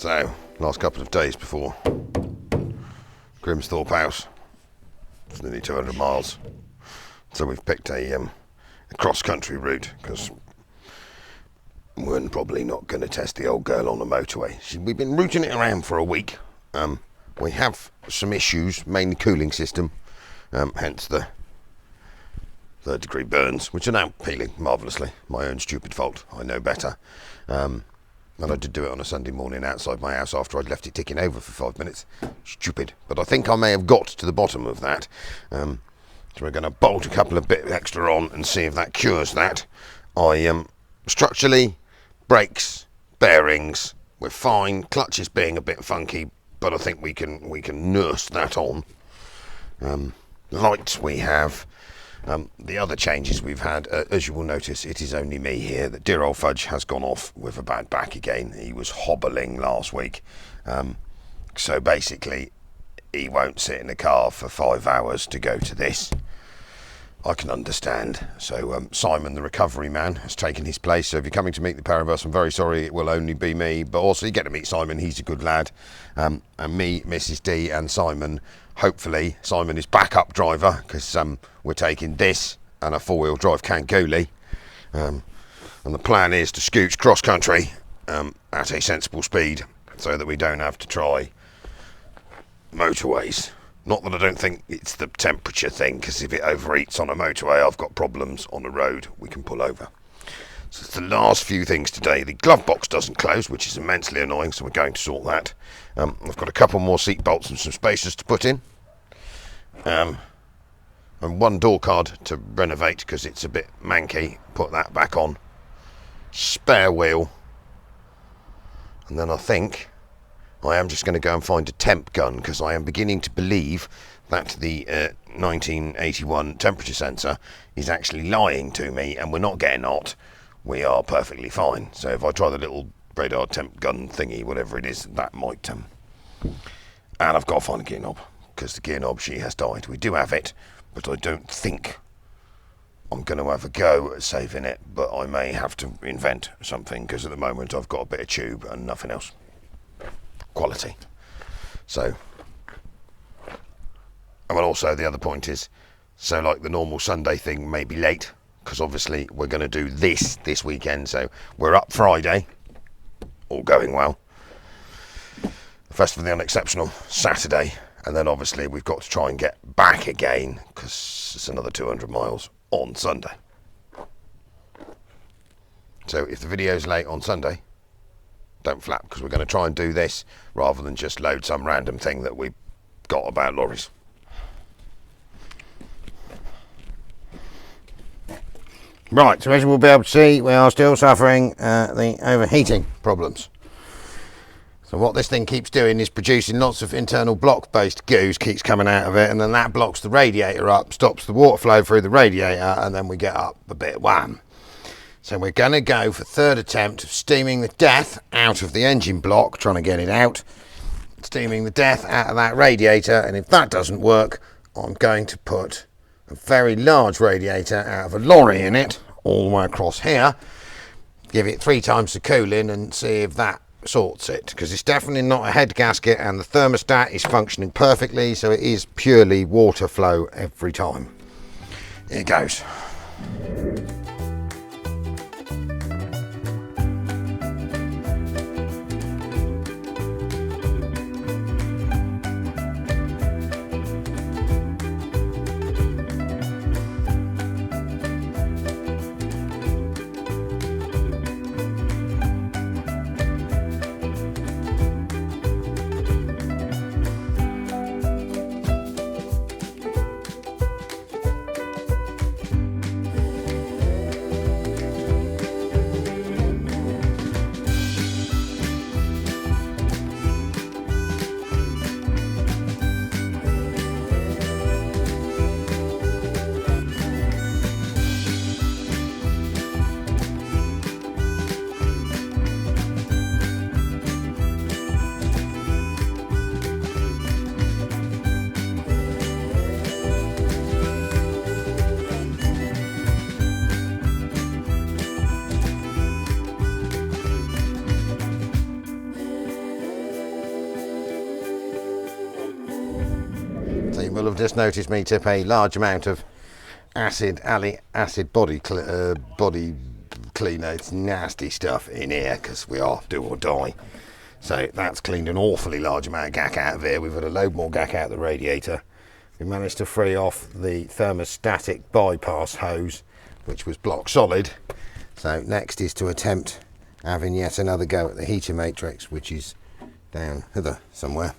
So, last couple of days before Grimsthorpe House, it's nearly 200 miles. So we've picked a cross-country route because we're probably not going to test the old girl on the motorway. We've been routing it around for a week. We have some issues, mainly cooling system, hence the third-degree burns, which are now peeling marvellously. My own stupid fault. I know better. And I did do it on a Sunday morning outside my house after I'd left it ticking over for 5 minutes. Stupid. But I think I may have got to the bottom of that. So we're going to bolt a couple of bits extra on and see if that cures that. Structurally, brakes, bearings, we're fine. Clutch is being a bit funky, but I think we can nurse that on. Lights we have. The other changes we've had, as you will notice, it is only me here. That dear old Fudge has gone off with a bad back again. He was hobbling last week. So basically, he won't sit in the car for 5 hours to go to this. I can understand. So Simon, the recovery man, has taken his place. So if you're coming to meet the pair of us, I'm very sorry it will only be me. But also you get to meet Simon. He's a good lad. And me, Mrs. D and Simon. Hopefully Simon is backup driver because we're taking this and a 4-wheel drive Kangoolie. And the plan is to scooch cross country at a sensible speed so that we don't have to try motorways. Not that I don't think it's the temperature thing, because if it overheats on a motorway, I've got problems on the road. We can pull over. So it's the last few things today. The glove box doesn't close, which is immensely annoying, so we're going to sort that. I've got a couple more seat bolts and some spacers to put in. And one door card to renovate because it's a bit manky. Put that back on. Spare wheel. And then I think I am just going to go and find a temp gun because I am beginning to believe that the 1981 temperature sensor is actually lying to me and we're not getting hot. We are perfectly fine. So if I try the little radar temp gun thingy, whatever it is, that might... And I've got to find a gear knob because the gear knob, she has died. We do have it, but I don't think I'm going to have a go at saving it, but I may have to invent something because at the moment I've got a bit of tube and nothing else. Quality. So, and also the other point is, so like the normal Sunday thing may be late because obviously we're going to do this weekend. So we're up Friday, all going well. The Festival of the Unexceptional Saturday, and then obviously we've got to try and get back again because it's another 200 miles on Sunday. So if the video's late on Sunday, don't flap because we're going to try and do this rather than just load some random thing that we got about lorries. Right, so as you will be able to see, we are still suffering the overheating problems. So what this thing keeps doing is producing lots of internal block-based goos, keeps coming out of it, and then that blocks the radiator up, stops the water flow through the radiator, and then we get up a bit wham. So we're going to go for third attempt of steaming the death out of the engine block, trying to get it out, steaming the death out of that radiator, and if that doesn't work, I'm going to put a very large radiator out of a lorry in it, all the way across here, give it 3 times the cooling and see if that sorts it, because it's definitely not a head gasket and the thermostat is functioning perfectly, so it is purely water flow every time. Here goes. just noticed me tip a large amount of acid body cleaner. It's nasty stuff in here because we are do or die. So that's cleaned an awfully large amount of gack out of here. We've had a load more gack out of the radiator. We managed to free off the thermostatic bypass hose, which was block solid. So next is to attempt having yet another go at the heater matrix, which is down hither somewhere.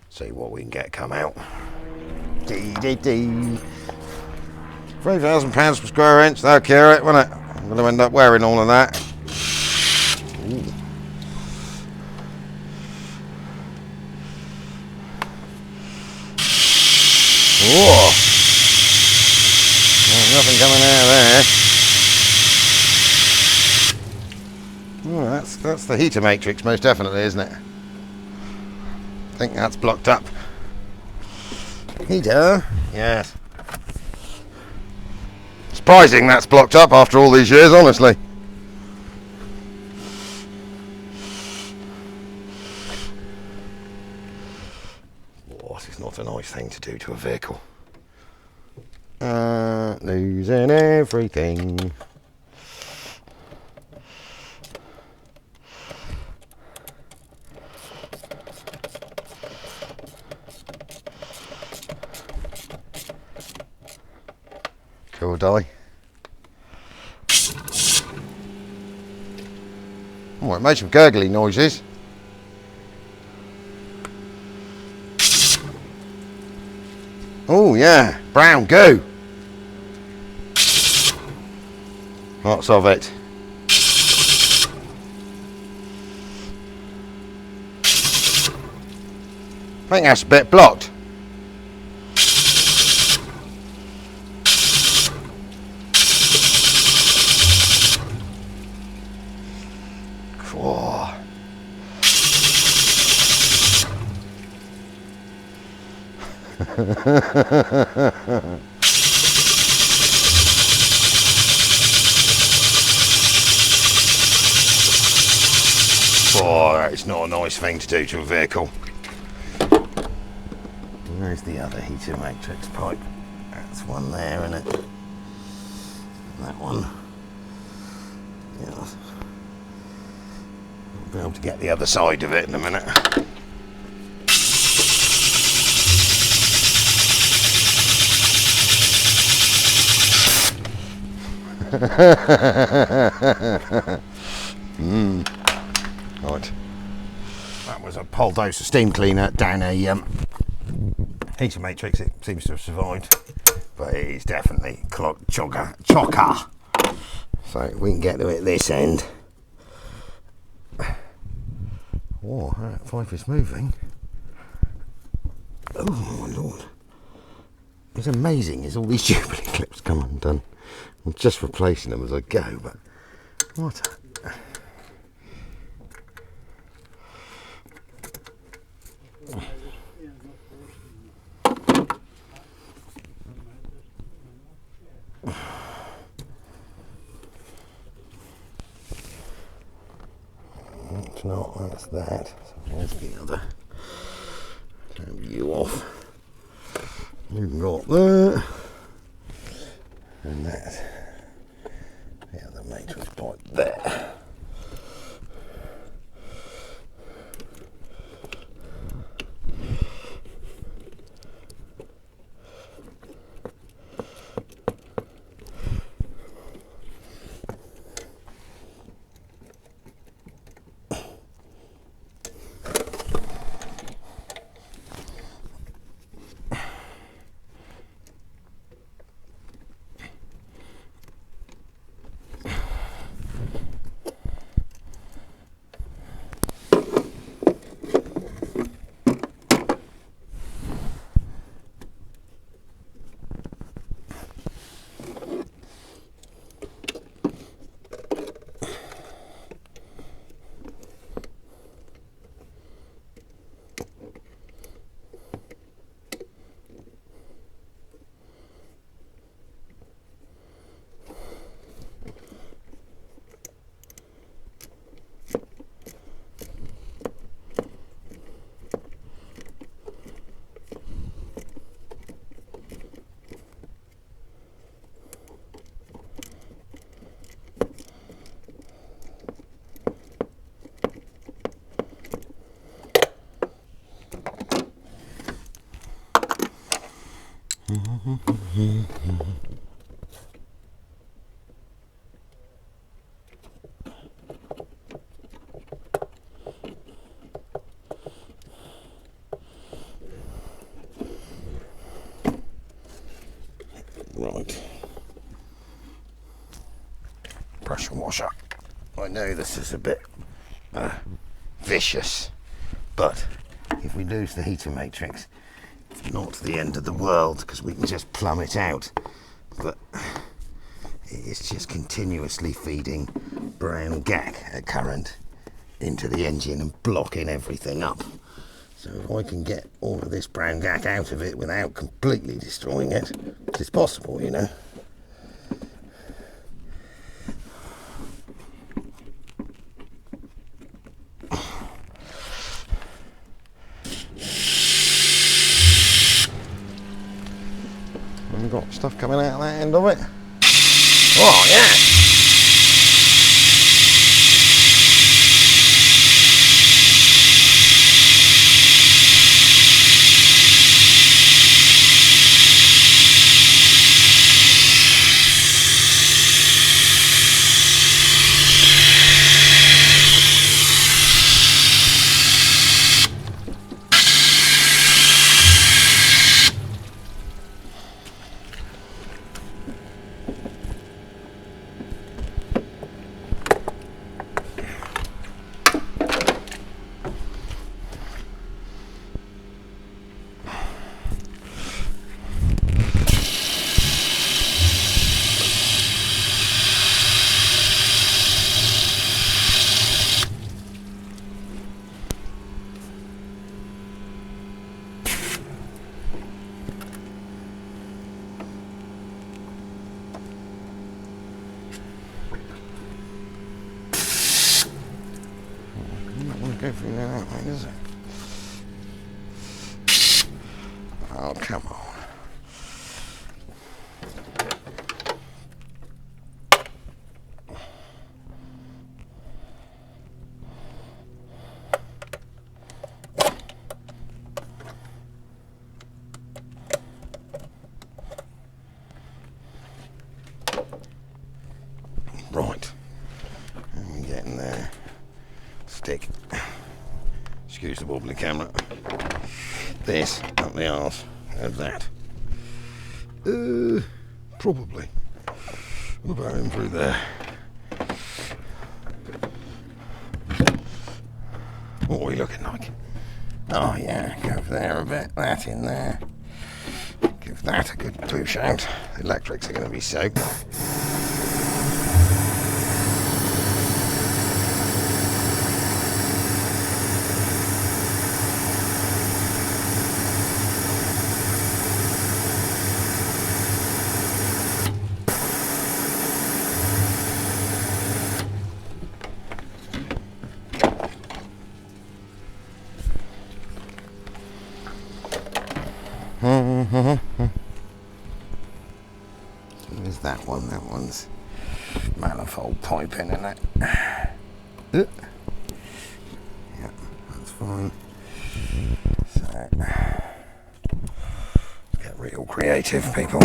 See what we can get come out. £3,000 per square inch, that'll cure it, won't it? I'm going to end up wearing all of that. Ooh. Whoa. There's nothing coming out of there. Oh, that's the heater matrix, most definitely, isn't it? I think that's blocked up. Heater? Yes. Surprising that's blocked up after all these years, honestly. What is not a nice thing to do to a vehicle? Losing everything. Cool, Dolly. Oh, it made some gurgly noises. Oh yeah, brown goo. Lots of it. I think that's a bit blocked. Whoa. Oh, it's not a nice thing to do to a vehicle. Where's the other heater matrix pipe? That's one there, isn't it? That one. Yeah. I'll be able to get the other side of it in a minute. Right. That was a whole dose of steam cleaner down a heater matrix. It seems to have survived, but it is definitely chocker. So we can get to it this end. Oh, that pipe is moving. Oh my lord. It's amazing as all these Jubilee clips come undone. I'm just replacing them as I go, but what a... It's not, that's that. So where's the other? Turn you off. You've got that. And that. The other matrix pipe there. pressure washer. I know this is a bit vicious, but if we lose the heater matrix, it's not the end of the world because we can just plumb it out. But it's just continuously feeding brown gack current into the engine and blocking everything up. So if I can get all of this brown gack out of it without completely destroying it, which is possible, you know. We've got stuff coming out of that end of it. Oh yeah! Go through that way, does it? Oh, come on. Right. And we get in there. Stick. Excuse the wobbly camera. This up the arse of that. Probably. What about in through there? What are we looking like? Oh yeah, go over there a bit, that in there. Give that a good push out. The electrics are going to be soaked. There's that one. That one's manifold piping in it. Yeah, that's fine. So let's get real creative, people.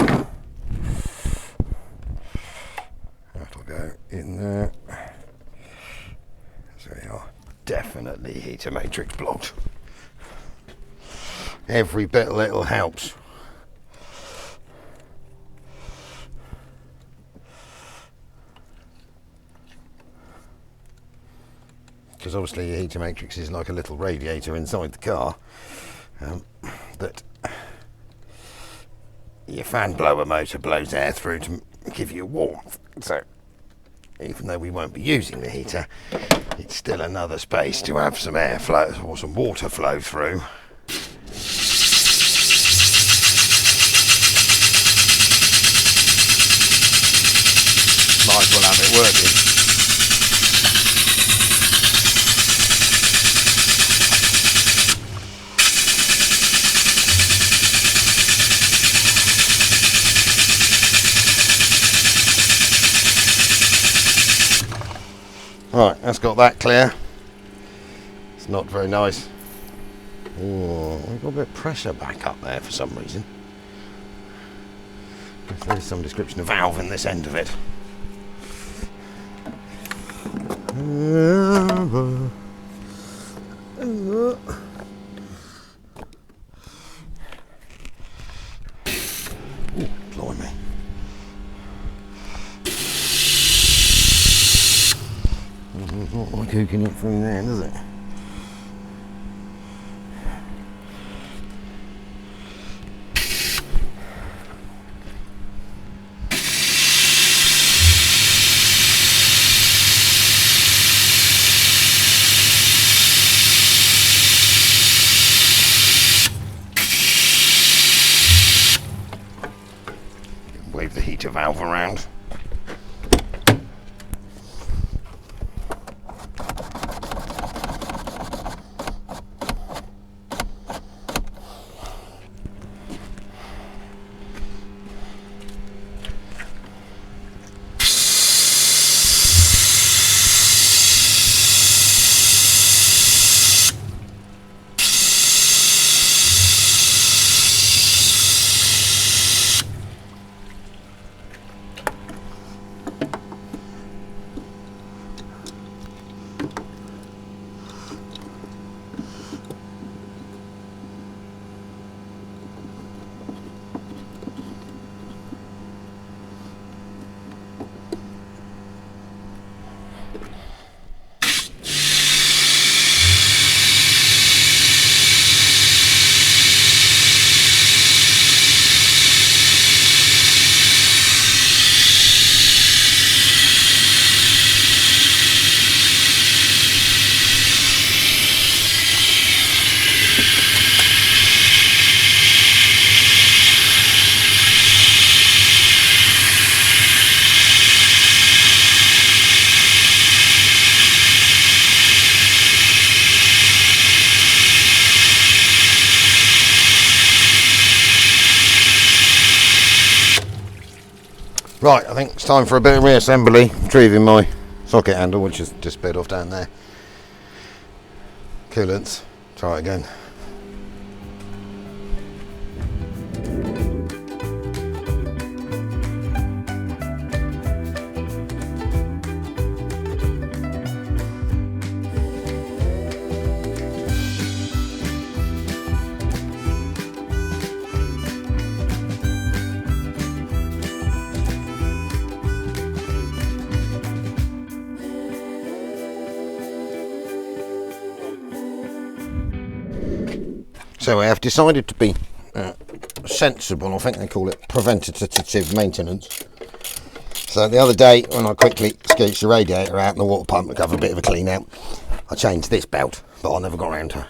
That'll go in there. So we are definitely heater matrix blocked. Every bit little helps. Because obviously your heater matrix is like a little radiator inside the car that your fan blower motor blows air through to give you warmth. So even though we won't be using the heater, it's still another space to have some airflow or some water flow through. Might as well have it working. Right, that's got that clear. It's not very nice. Oh, we've got a bit of pressure back up there for some reason. There's some description of valve in this end of it. Ooh, blimey. Not like hooking it through there, does it? Wave the heater valve around. Right, I think it's time for a bit of reassembly, retrieving my socket handle, which is just bit off down there. Coolants, try it again. So I have decided to be sensible. I think they call it preventative maintenance. So the other day, when I quickly scooched the radiator out and the water pump to have a bit of a clean out, I changed this belt, but I never got around to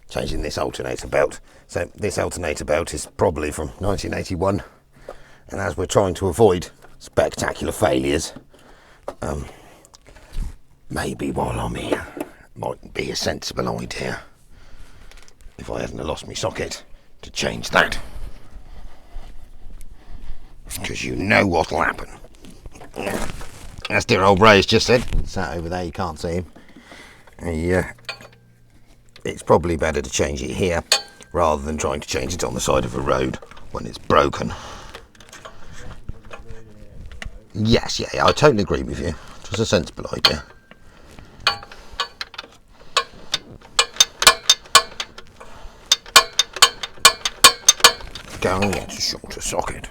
changing this alternator belt. So this alternator belt is probably from 1981, and as we're trying to avoid spectacular failures, maybe while I'm here, might be a sensible idea, if I hadn't lost my socket, to change that. Because you know what'll happen. As dear old Ray's just said, sat over there, you can't see him. It's probably better to change it here rather than trying to change it on the side of a road when it's broken. Yes, yeah, I totally agree with you. It was a sensible idea. Go and get a shorter socket.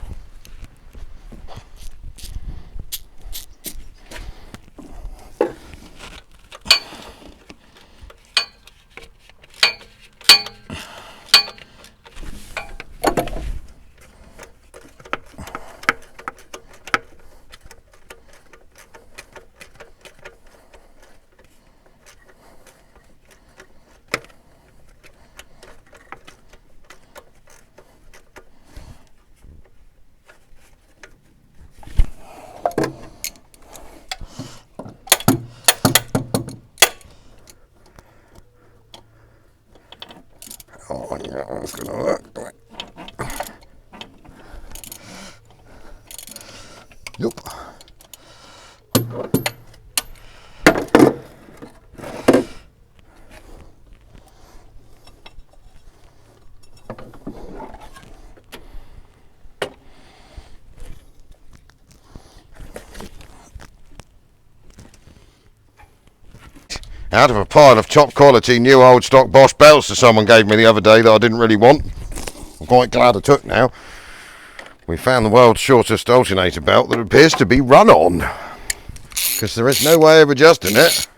Oh yeah, that's gonna work. Nope. Out of a pile of top quality new old stock Bosch belts that someone gave me the other day that I didn't really want, I'm quite glad I took now, we found the world's shortest alternator belt that appears to be run on, because there is no way of adjusting it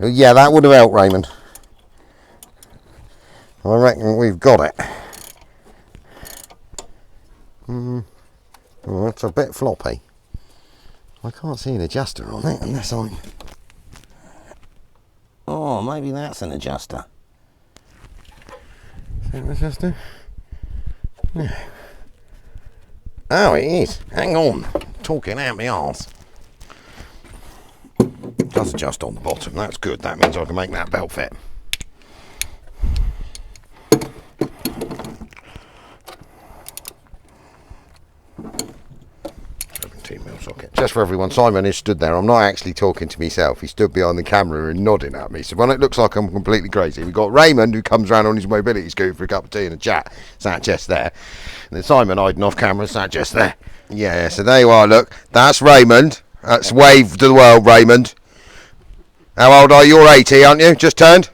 Yeah, that would have helped, Raymond. I reckon we've got it. Oh, that's a bit floppy. I can't see an adjuster on it unless I'm... Oh, maybe that's an adjuster. Is that an adjuster? No. Oh, it is. Hang on. Talking out my arse. Does adjust on the bottom. That's good. That means I can make that belt fit. 17mm socket. Just for everyone, Simon is stood there. I'm not actually talking to myself. He stood behind the camera and nodding at me. So when it looks like I'm completely crazy, we've got Raymond, who comes around on his mobility scooter for a cup of tea and a chat, sat just there. And then Simon hiding off camera, sat just there. Yeah, so there you are. Look, that's Raymond. That's wave to the world, Raymond. How old are you? You're 80, aren't you? Just turned?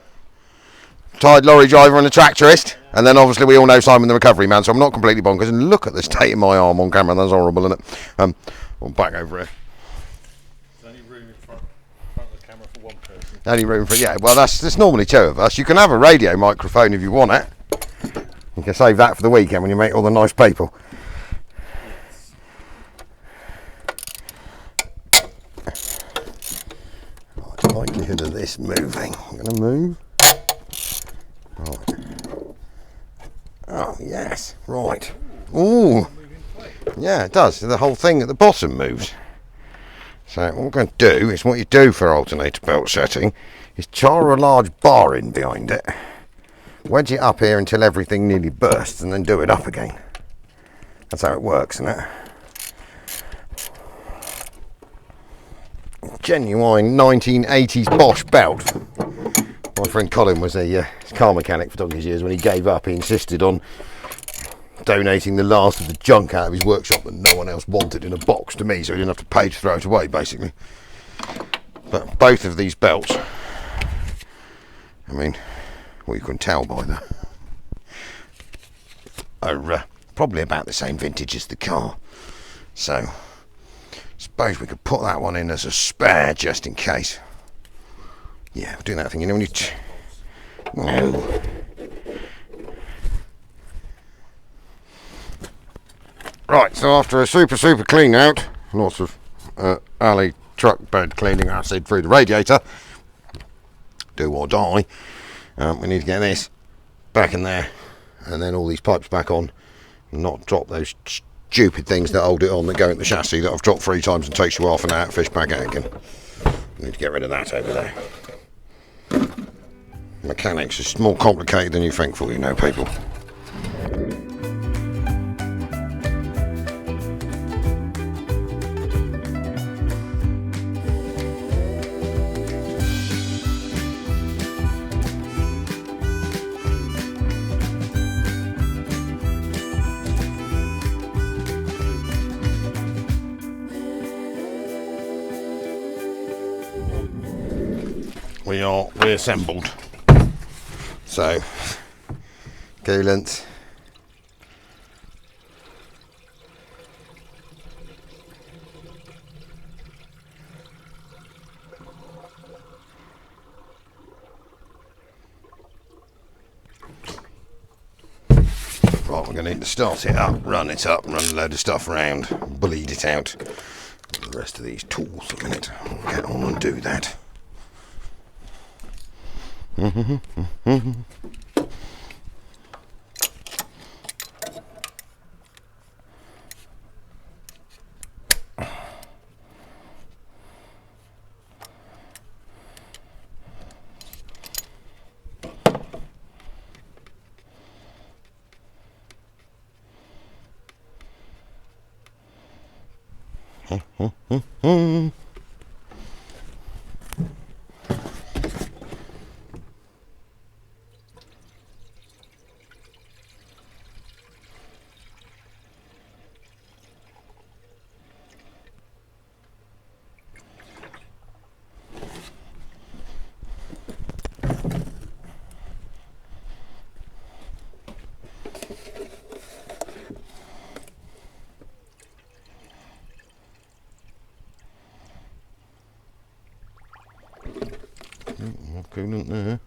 Tired lorry driver and a tractorist. And then obviously we all know Simon the recovery man, so I'm not completely bonkers. And look at the state of my arm on camera. That's horrible, isn't it? Well, back over here. There's only room in front of the camera for one person. Only room for, yeah, well, there's normally two of us. You can have a radio microphone if you want it. You can save that for the weekend when you make all the nice people. Right, likelihood of this moving. I'm going to move. Right. Oh, yes. Right. Ooh. Yeah, it does. The whole thing at the bottom moves. So what we're going to do is what you do for alternator belt setting is char a large bar in behind it, wedge it up here until everything nearly bursts, and then do it up again. That's how it works, isn't it? Genuine 1980s Bosch belt. My friend Colin was a car mechanic for donkey's years. When he gave up, he insisted on donating the last of the junk out of his workshop that no one else wanted in a box to me, so he didn't have to pay to throw it away, basically. But both of these belts, I mean, well, you can tell by that, are probably about the same vintage as the car. So I suppose we could put that one in as a spare just in case. Yeah, we're doing that thing, you know, when you... No. Right, so after a super clean out, lots of alley truck bed cleaning acid through the radiator, do or die, we need to get this back in there, and then all these pipes back on, and not drop those stupid things that hold it on that go in the chassis that I've dropped 3 times and takes you half an hour to fish back out again. Need to get rid of that over there. Mechanics is more complicated than you think for, you know, people. We are reassembled. So, coolant. Right, we're going to need to start it up, run it up, run a load of stuff around, bleed it out. The rest of these tools a minute. I'll get on and do that. coolant there.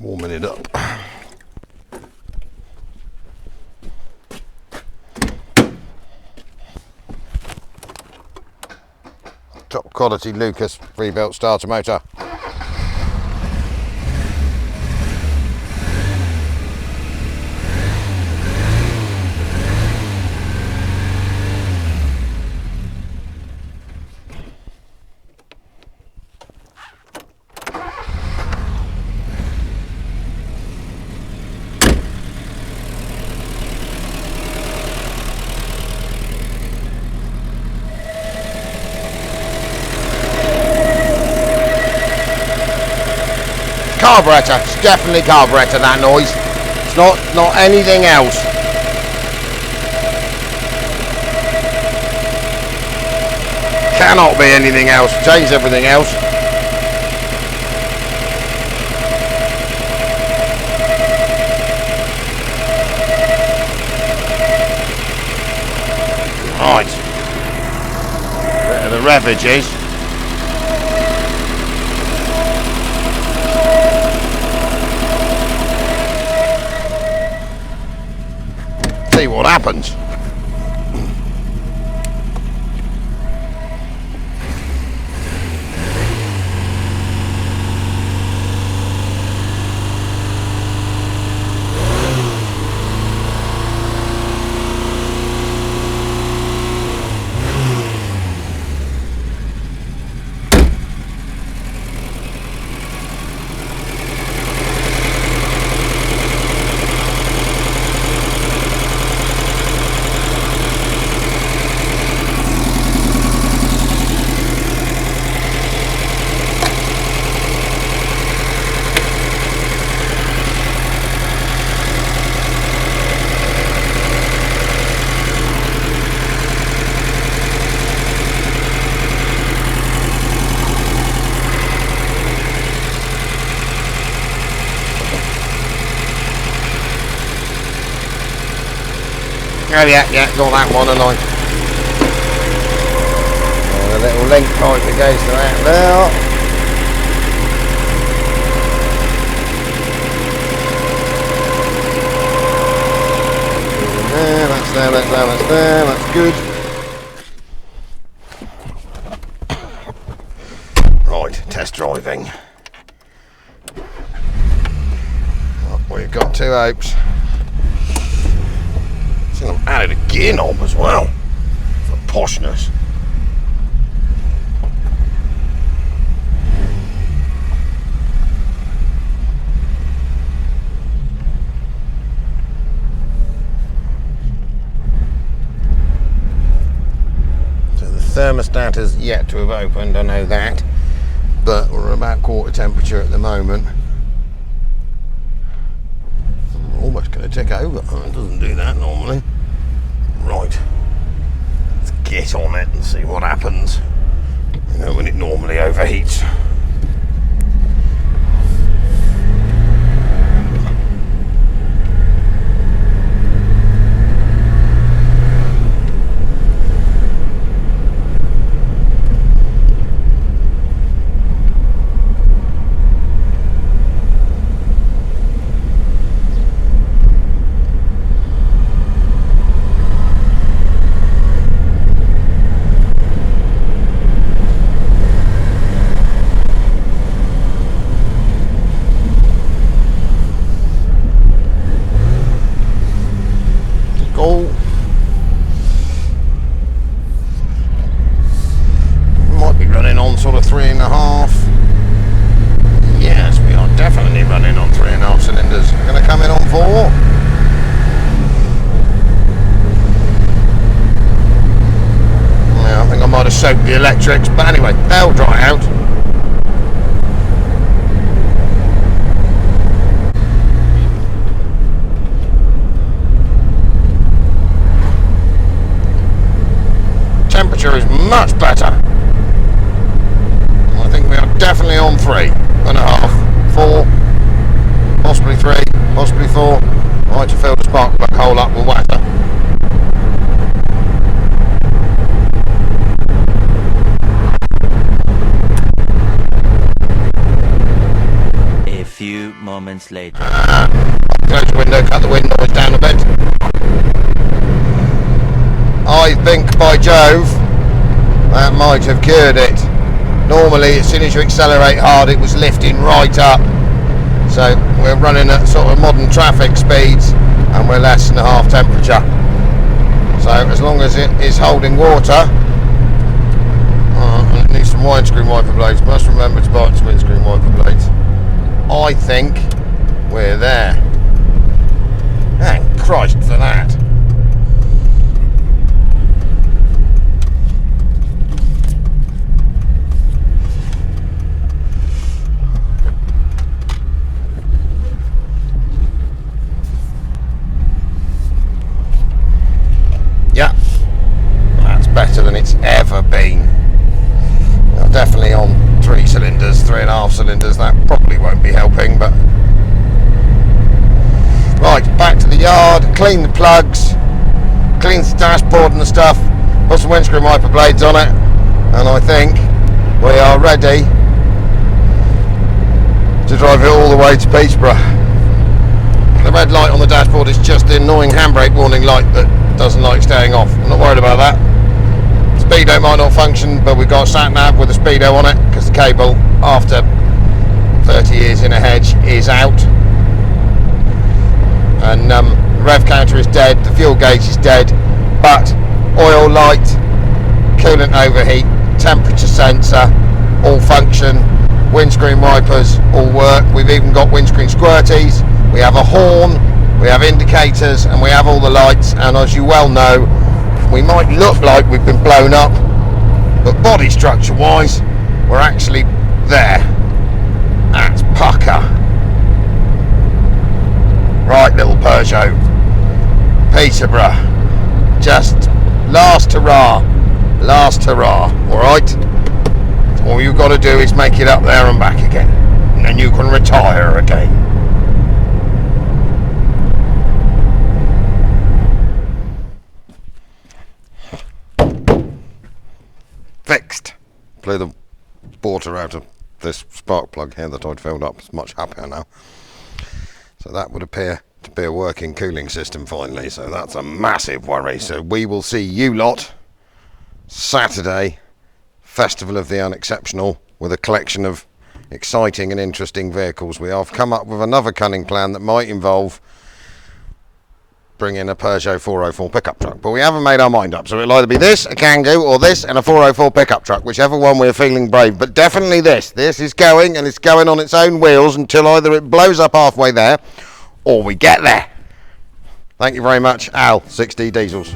Warming it up. Top quality Lucas 3-belt starter motor. Carburetor, it's definitely carburetor, that noise. It's not anything else. Cannot be anything else. Change everything else. Right. Bit of the ravages. See what happens. Oh yeah, got that one, and a little link pipe that goes to that there. There, that's there, that's there, that's there, that's good. Right, test driving. Oh, we've got 2 opes. I've added a gear knob as well for poshness. So the thermostat has yet to have opened, I know that, but we're about quarter temperature at the moment. Almost going to tick over. It doesn't do that normally. Right, let's get on it and see what happens. You know, when it normally overheats. Might be running on sort of 3.5. Yes, we are definitely running on 3.5 cylinders. We're going to come in on 4. Yeah, I think I might have soaked the electrics, but anyway, they'll dry out. Temperature is much better. I think we are definitely on 3. 2.5, 4, possibly 3, possibly 4. Right, to fill the spark plug hole up with water. A few moments later. Close the window, cut the wind noise down a bit. I think, by Jove, that might have cured it. Normally, as soon as you accelerate hard, it was lifting right up. So we're running at sort of modern traffic speeds, and we're less than half temperature. So as long as it is holding water, and it needs some windscreen wiper blades. Must remember to buy some windscreen wiper blades. I think we're there. Thank Christ for that. Yeah, that's better than it's ever been. Definitely on 3 cylinders, 3.5 cylinders, that probably won't be helping, but... Right, back to the yard, clean the plugs, clean the dashboard and the stuff, put some windscreen wiper blades on it, and I think we are ready to drive it all the way to Peterborough. The red light on the dashboard is just the annoying handbrake warning light that doesn't like staying off. I'm not worried about that. Speedo might not function, but we've got a sat nav with a speedo on it because the cable, after 30 years in a hedge, is out. And the rev counter is dead, the fuel gauge is dead, but oil light, coolant overheat, temperature sensor all function, windscreen wipers all work. We've even got windscreen squirties, we have a horn, we have indicators, and we have all the lights. And as you well know, we might look like we've been blown up, but body structure wise, we're actually there. That's pucker. Right, little Peugeot, Peterborough, just last hurrah, alright? All you've got to do is make it up there and back again, and then you can retire again. Fixed. Blew the water out of this spark plug here that I'd filled up. It's much happier now. So that would appear to be a working cooling system finally. So that's a massive worry. So we will see you lot Saturday, Festival of the Unexceptional, with a collection of exciting and interesting vehicles. We have come up with another cunning plan that might involve bringing a Peugeot 404 pickup truck, but we haven't made our mind up, so it'll either be this, a Kangoo, or this and a 404 pickup truck, whichever one we're feeling brave. But definitely this is going, and it's going on its own wheels until either it blows up halfway there or we get there. Thank you very much, Al, 6D Diesels.